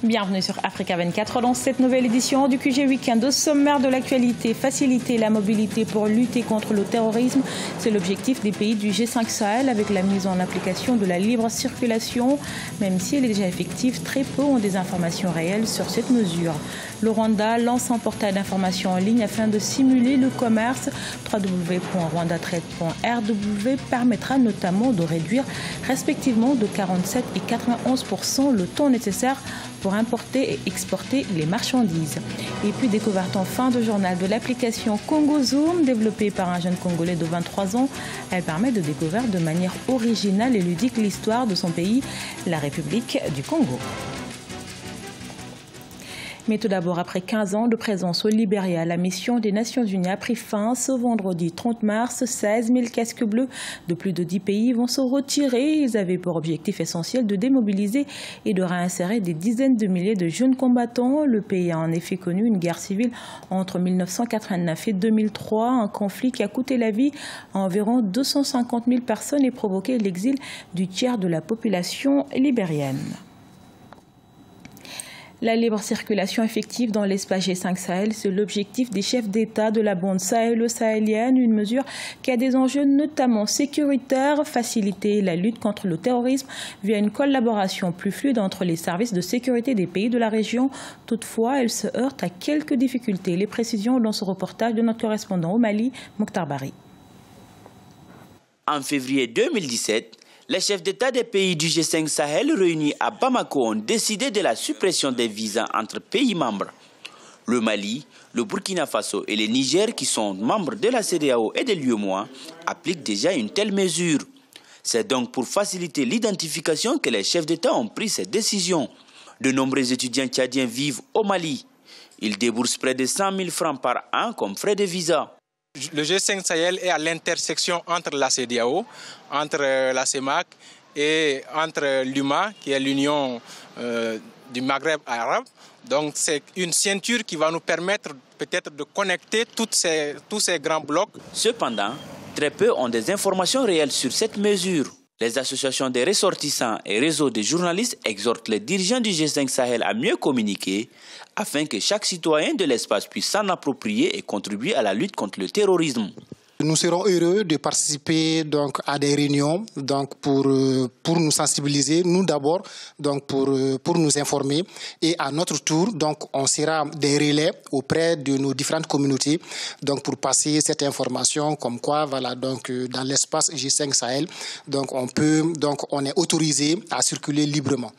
Bienvenue sur Africa 24 dans cette nouvelle édition du QG Week-end. Au sommaire de l'actualité, faciliter la mobilité pour lutter contre le terrorisme. C'est l'objectif des pays du G5 Sahel avec la mise en application de la libre circulation. Même si elle est déjà effective, très peu ont des informations réelles sur cette mesure. Le Rwanda lance un portail d'information en ligne afin de simuler le commerce. www.rwandatrade.rw permettra notamment de réduire respectivement de 47 et 91% le temps nécessaire pour importer et exporter les marchandises. Et puis découverte en fin de journal de l'application Congo Zoom développée par un jeune Congolais de 23 ans. Elle permet de découvrir de manière originale et ludique l'histoire de son pays, la République du Congo. Mais tout d'abord, après 15 ans de présence au Libéria, la mission des Nations Unies a pris fin ce vendredi 30 mars. 16 000 casques bleus de plus de 10 pays vont se retirer. Ils avaient pour objectif essentiel de démobiliser et de réinsérer des dizaines de milliers de jeunes combattants. Le pays a en effet connu une guerre civile entre 1989 et 2003, un conflit qui a coûté la vie à environ 250 000 personnes et provoqué l'exil du tiers de la population libérienne. La libre circulation effective dans l'espace G5 Sahel, c'est l'objectif des chefs d'État de la bande sahélo-sahélienne, une mesure qui a des enjeux notamment sécuritaires, faciliter la lutte contre le terrorisme via une collaboration plus fluide entre les services de sécurité des pays de la région. Toutefois, elle se heurte à quelques difficultés. Les précisions dans ce reportage de notre correspondant au Mali, Mokhtar Bari. En février 2017, les chefs d'État des pays du G5 Sahel réunis à Bamako ont décidé de la suppression des visas entre pays membres. Le Mali, le Burkina Faso et le Niger, qui sont membres de la CEDEAO et de l'UEMOA, appliquent déjà une telle mesure. C'est donc pour faciliter l'identification que les chefs d'État ont pris cette décision. De nombreux étudiants tchadiens vivent au Mali. Ils déboursent près de 100 000 francs par an comme frais de visa. Le G5 Sahel est à l'intersection entre la CEDEAO, entre la CEMAC et entre l'UMA, qui est l'Union du Maghreb arabe. Donc c'est une ceinture qui va nous permettre peut-être de connecter tous ces grands blocs. Cependant, très peu ont des informations réelles sur cette mesure. Les associations des ressortissants et réseaux de journalistes exhortent les dirigeants du G5 Sahel à mieux communiquer afin que chaque citoyen de l'espace puisse s'en approprier et contribuer à la lutte contre le terrorisme. Nous serons heureux de participer donc à des réunions donc pour nous sensibiliser, nous d'abord donc pour nous informer, et à notre tour donc on sera des relais auprès de nos différentes communautés donc pour passer cette information comme quoi voilà donc dans l'espace G5 Sahel donc on est autorisé à circuler librement.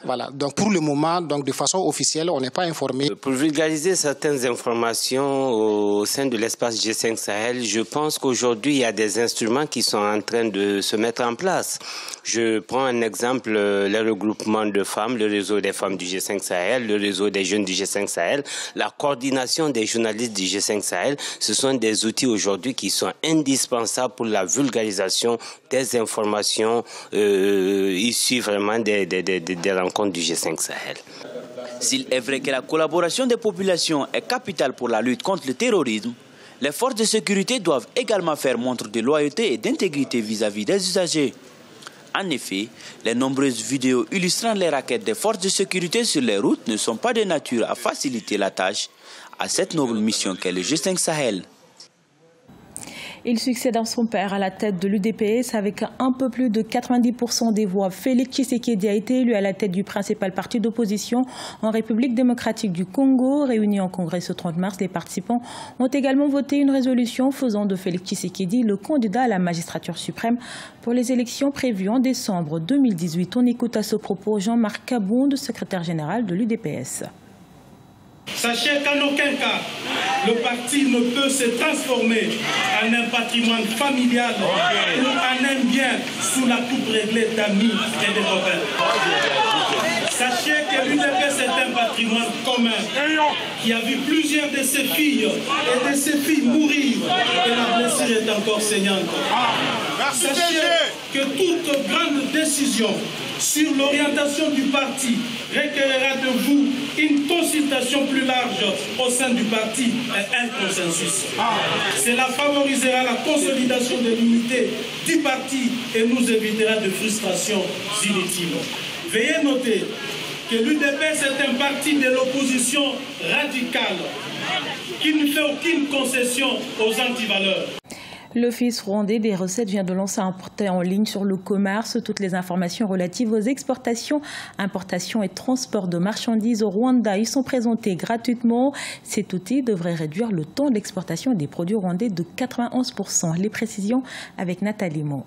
Voilà. Donc pour le moment, donc de façon officielle, on n'est pas informé. Pour vulgariser certaines informations au sein de l'espace G5 Sahel, je pense qu'aujourd'hui, il y a des instruments qui sont en train de se mettre en place. Je prends un exemple, le regroupement de femmes, le réseau des femmes du G5 Sahel, le réseau des jeunes du G5 Sahel, la coordination des journalistes du G5 Sahel. Ce sont des outils aujourd'hui qui sont indispensables pour la vulgarisation des informations issues vraiment des rencontres du G5 Sahel. S'il est vrai que la collaboration des populations est capitale pour la lutte contre le terrorisme, les forces de sécurité doivent également faire montre de loyauté et d'intégrité vis-à-vis des usagers. En effet, les nombreuses vidéos illustrant les raquettes des forces de sécurité sur les routes ne sont pas de nature à faciliter la tâche à cette noble mission qu'est le G5 Sahel. Il succède à son père à la tête de l'UDPS avec un peu plus de 90% des voix. Félix Tshisekedi a été élu à la tête du principal parti d'opposition en République démocratique du Congo. Réunis en congrès ce 30 mars, les participants ont également voté une résolution faisant de Félix Tshisekedi le candidat à la magistrature suprême pour les élections prévues en décembre 2018. On écoute à ce propos Jean-Marc Kabound, secrétaire général de l'UDPS. Sachez qu'en aucun cas, le parti ne peut se transformer en un patrimoine familial ou en un bien sous la coupe réglée d'amis et de copains. Sachez que l'UDPS est un patrimoine commun qui a vu plusieurs de ses filles et de ses filles mourir et la blessure est encore saignante. Sachez que toute grande décision sur l'orientation du parti requérera de vous une consultation plus large au sein du parti et un consensus. Cela favorisera la consolidation de l'unité du parti et nous évitera de frustrations inutiles. Veuillez noter que l'UDPS est un parti de l'opposition radicale qui ne fait aucune concession aux antivaleurs. L'Office rwandais des recettes vient de lancer un portail en ligne sur le commerce. Toutes les informations relatives aux exportations, importations et transports de marchandises au Rwanda y sont présentées gratuitement. Cet outil devrait réduire le temps d'exportation des produits rwandais de 91%. Les précisions avec Nathalie Mo.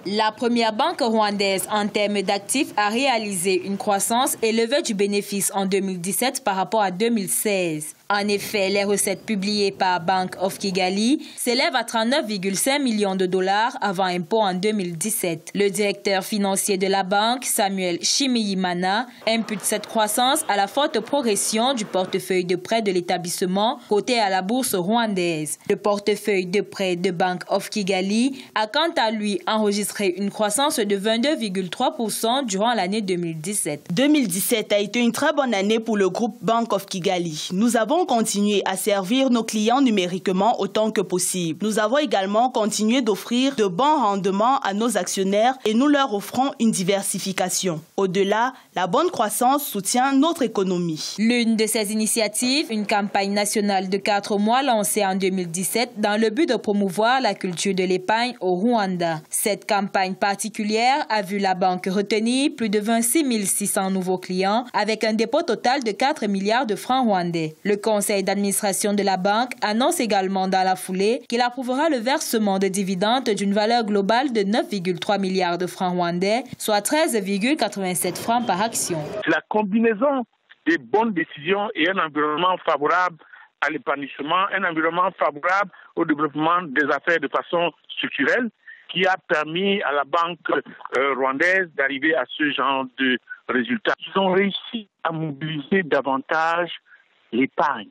La première banque rwandaise en termes d'actifs a réalisé une croissance élevée du bénéfice en 2017 par rapport à 2016. En effet, les recettes publiées par Bank of Kigali s'élèvent à 39,5 millions de dollars avant impôt en 2017. Le directeur financier de la banque, Samuel Shimiyimana, impute cette croissance à la forte progression du portefeuille de prêts de l'établissement coté à la bourse rwandaise. Le portefeuille de prêts de Bank of Kigali a quant à lui enregistré une croissance de 22,3% durant l'année 2017. 2017 a été une très bonne année pour le groupe Bank of Kigali. Nous avons continué à servir nos clients numériquement autant que possible. Nous avons également continué d'offrir de bons rendements à nos actionnaires et nous leur offrons une diversification. Au-delà, la bonne croissance soutient notre économie. L'une de ces initiatives, une campagne nationale de 4 mois lancée en 2017 dans le but de promouvoir la culture de l'épargne au Rwanda. Cette campagne particulière a vu la banque retenir plus de 26 600 nouveaux clients avec un dépôt total de 4 milliards de francs rwandais. Le conseil d'administration de la banque annonce également dans la foulée qu'il approuvera le versement de dividendes d'une valeur globale de 9,3 milliards de francs rwandais, soit 13,87 francs par action. La combinaison des bonnes décisions et un environnement favorable à l'épanouissement, un environnement favorable au développement des affaires de façon structurelle qui a permis à la banque rwandaise d'arriver à ce genre de résultats. Ils ont réussi à mobiliser davantage l'épargne.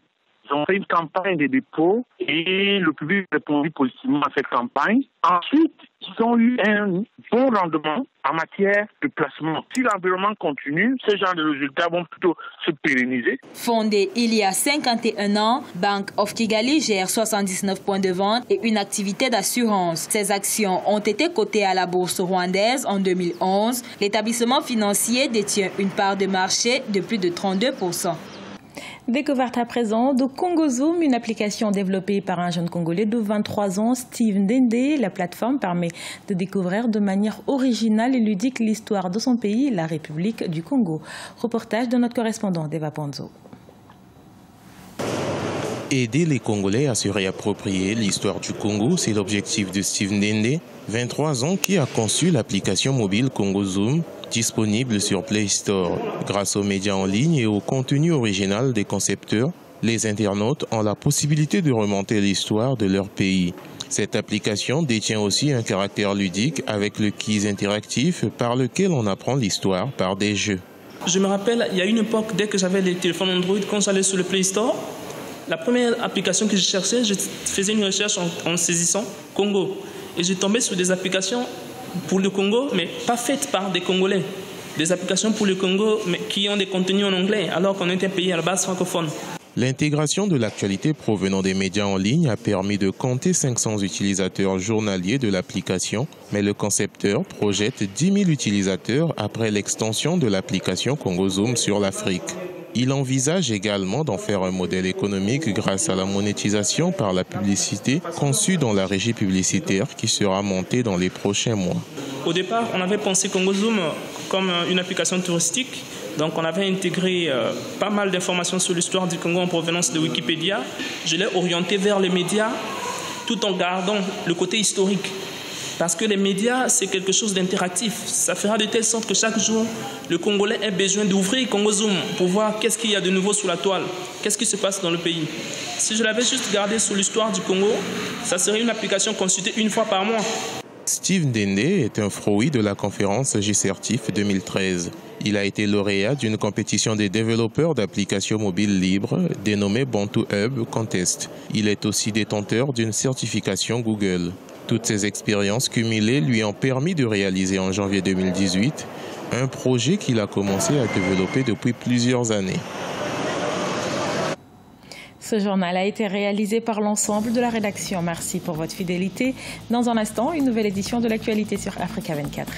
Ils ont fait une campagne de dépôt et le public a répondu positivement à cette campagne. Ensuite, ils ont eu un bon rendement en matière de placement. Si l'environnement continue, ce genre de résultats vont plutôt se pérenniser. Fondée il y a 51 ans, Bank of Kigali gère 79 points de vente et une activité d'assurance. Ses actions ont été cotées à la bourse rwandaise en 2011. L'établissement financier détient une part de marché de plus de 32%. Découverte à présent de Congo Zoom, une application développée par un jeune Congolais de 23 ans, Steve Ndende. La plateforme permet de découvrir de manière originale et ludique l'histoire de son pays, la République du Congo. Reportage de notre correspondant Deva Ponzo. Aider les Congolais à se réapproprier l'histoire du Congo, c'est l'objectif de Steve Ndende, 23 ans, qui a conçu l'application mobile Congo Zoom, disponible sur Play Store. Grâce aux médias en ligne et au contenu original des concepteurs, les internautes ont la possibilité de remonter l'histoire de leur pays. Cette application détient aussi un caractère ludique avec le quiz interactif par lequel on apprend l'histoire par des jeux. Je me rappelle, il y a une époque, dès que j'avais les téléphones Android, quand j'allais sur le Play Store, la première application que je cherchais, je faisais une recherche en saisissant Congo. Et j'ai tombé sur des applications pour le Congo, mais pas faites par des Congolais. Des applications pour le Congo, mais qui ont des contenus en anglais, alors qu'on est un pays à la base francophone. L'intégration de l'actualité provenant des médias en ligne a permis de compter 500 utilisateurs journaliers de l'application, mais le concepteur projette 10 000 utilisateurs après l'extension de l'application Congo Zoom sur l'Afrique. Il envisage également d'en faire un modèle économique grâce à la monétisation par la publicité conçue dans la régie publicitaire qui sera montée dans les prochains mois. Au départ, on avait pensé Congo Zoom comme une application touristique. Donc on avait intégré pas mal d'informations sur l'histoire du Congo en provenance de Wikipédia. Je l'ai orienté vers les médias tout en gardant le côté historique. Parce que les médias, c'est quelque chose d'interactif. Ça fera de telle sorte que chaque jour, le Congolais ait besoin d'ouvrir Congo Zoom pour voir qu'est-ce qu'il y a de nouveau sur la toile, qu'est-ce qui se passe dans le pays. Si je l'avais juste gardé sur l'histoire du Congo, ça serait une application consultée une fois par mois. Steve Ndende est un fruit de la conférence J-Certif 2013. Il a été lauréat d'une compétition des développeurs d'applications mobiles libres dénommée Bantu Hub Contest. Il est aussi détenteur d'une certification Google. Toutes ces expériences cumulées lui ont permis de réaliser en janvier 2018 un projet qu'il a commencé à développer depuis plusieurs années. Ce journal a été réalisé par l'ensemble de la rédaction. Merci pour votre fidélité. Dans un instant, une nouvelle édition de l'actualité sur Africa 24.